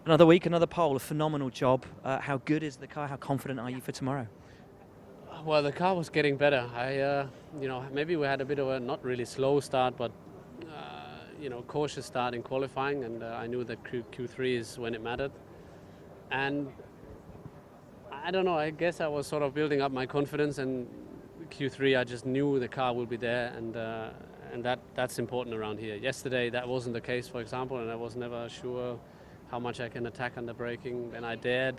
Another week, another pole, a phenomenal job. How good is the car? How confident are you for tomorrow? Well, the car was getting better. Maybe we had a bit of a not really slow start, but cautious start in qualifying, and I knew that Q3 is when it mattered. And I don't know. I guess I was sort of building up my confidence, and Q3 I just knew the car will be there, and that's important around here. Yesterday that wasn't the case, for example, and I was never sure how much I can attack under braking. Then I dared,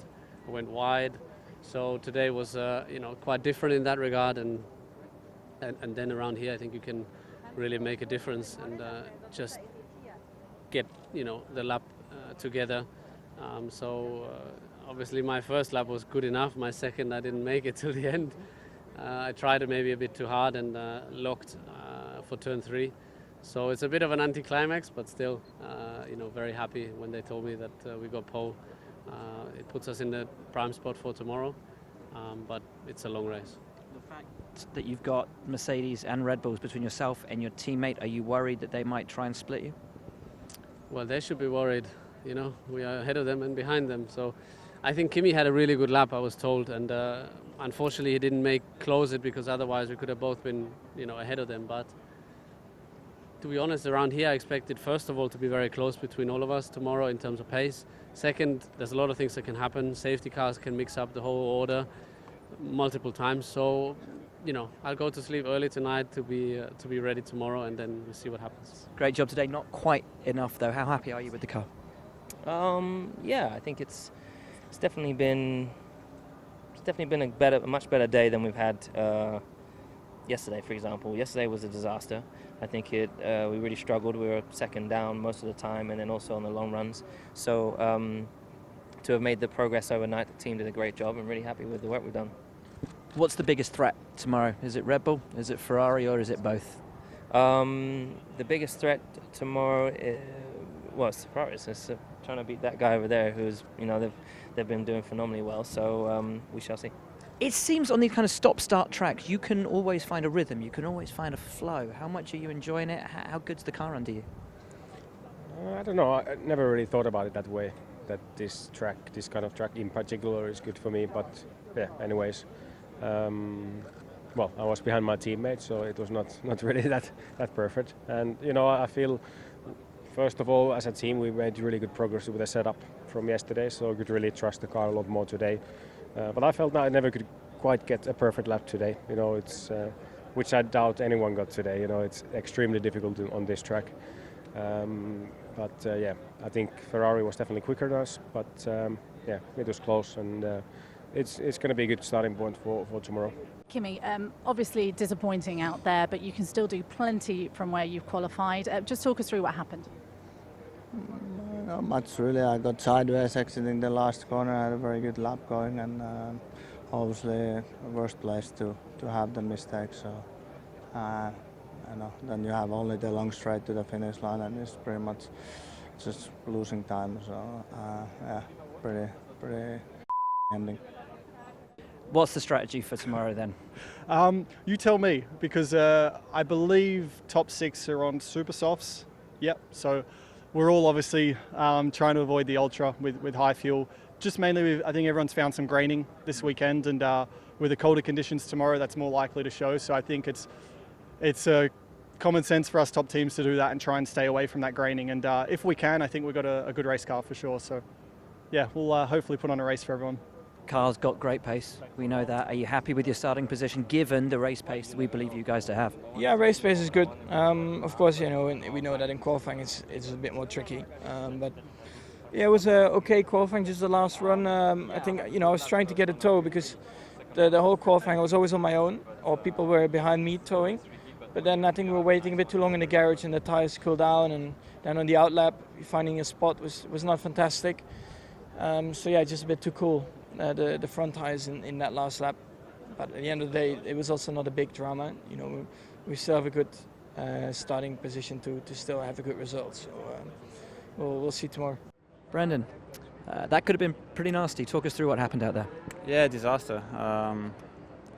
I went wide. So today was quite different in that regard, and then around here I think you can really make a difference and just get the lap together. Obviously my first lap was good enough. My second I didn't make it till the end. I tried it maybe a bit too hard and locked for turn 3. So it's a bit of an anticlimax, but still, very happy when they told me that we got pole. It puts us in the prime spot for tomorrow, but it's a long race. The fact that you've got Mercedes and Red Bulls between yourself and your teammate, are you worried that they might try and split you? Well, they should be worried. We are ahead of them and behind them. So I think Kimi had a really good lap, I was told, and unfortunately he didn't close it, because otherwise we could have both been ahead of them. But to be honest, around here I expected first of all to be very close between all of us tomorrow in terms of pace. Second, there's a lot of things that can happen. Safety cars can mix up the whole order multiple times. So I'll go to sleep early tonight to be ready tomorrow, and then we'll see what happens. Great job today. Not quite enough though. How happy are you with the car? I think it's definitely been a much better day than we've had yesterday, for example. Yesterday was a disaster. I think we really struggled. We were second down most of the time, and then also on the long runs. So to have made the progress overnight, the team did a great job. I'm really happy with the work we've done. What's the biggest threat tomorrow? Is it Red Bull? Is it Ferrari? Or is it both? The biggest threat tomorrow it's the Ferraris. It's trying to beat that guy over there who's, they've been doing phenomenally well. So we shall see. It seems on these kind of stop-start tracks, you can always find a rhythm. You can always find a flow. How much are you enjoying it? How good's the car under you? I don't know. I never really thought about it that way, that this kind of track in particular is good for me. But yeah, anyways. I was behind my teammate, so it was not really that perfect. And I feel, first of all, as a team, we made really good progress with the setup from yesterday, so we could really trust the car a lot more today. But I felt I never could quite get a perfect lap today. It's which I doubt anyone got today. It's extremely difficult on this track. I think Ferrari was definitely quicker than us. But it was close, and it's going to be a good starting point for tomorrow. Kimi, obviously disappointing out there, but you can still do plenty from where you've qualified. Just talk us through what happened. Not much really. I got sideways exiting the last corner. I had a very good lap going, and obviously worst place to have the mistake. So then you have only the long straight to the finish line, and it's pretty much just losing time. So pretty ending. What's the strategy for tomorrow then? You tell me, because I believe top 6 are on super softs. Yep. So we're all obviously trying to avoid the ultra with high fuel. Just mainly, I think everyone's found some graining this weekend, and with the colder conditions tomorrow, that's more likely to show. So I think it's common sense for us top teams to do that and try and stay away from that graining. And if we can, I think we've got a good race car for sure. So yeah, we'll hopefully put on a race for everyone. Car's got great pace. We know that. Are you happy with your starting position given the race pace that we believe you guys to have? Yeah, race pace is good. Of course, we know that in qualifying it's a bit more tricky. But yeah, it was okay qualifying. Just the last run, I think I was trying to get a tow because the whole qualifying I was always on my own, or people were behind me towing. But then I think we were waiting a bit too long in the garage, and the tires cooled down. And then on the outlap, finding a spot was not fantastic. Just a bit too cool. The front tires in that last lap, but at the end of the day, it was also not a big drama. We still have a good starting position to still have a good result. So we'll see tomorrow. Brendan, that could have been pretty nasty. Talk us through what happened out there. Yeah, disaster.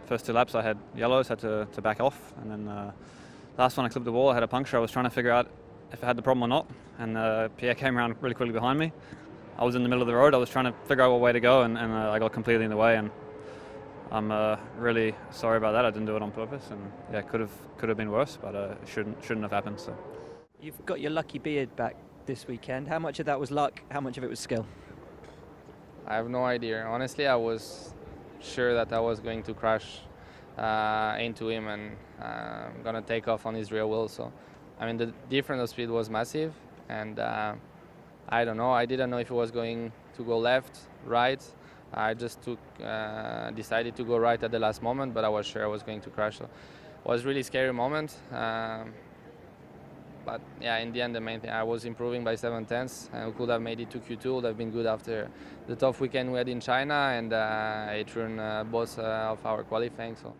First 2 laps I had yellows, had to back off, and then last one I clipped the wall. I had a puncture. I was trying to figure out if I had the problem or not, and Pierre came around really quickly behind me. I was in the middle of the road. I was trying to figure out what way to go, and I got completely in the way. And I'm really sorry about that. I didn't do it on purpose, and yeah, could have been worse, but it shouldn't have happened. So You've got your lucky beard back this weekend. How much of that was luck? How much of it was skill? I have no idea. Honestly, I was sure that I was going to crash into him and gonna take off on his rear wheel. So, I mean, the difference of speed was massive, and I don't know. I didn't know if it was going to go left, right. I just decided to go right at the last moment, but I was sure I was going to crash. So, it was a really scary moment. But yeah, in the end, the main thing, I was improving by 7/10, and we could have made it to Q2. Would have been good after the tough weekend we had in China, and it ruined both of our qualifying. So.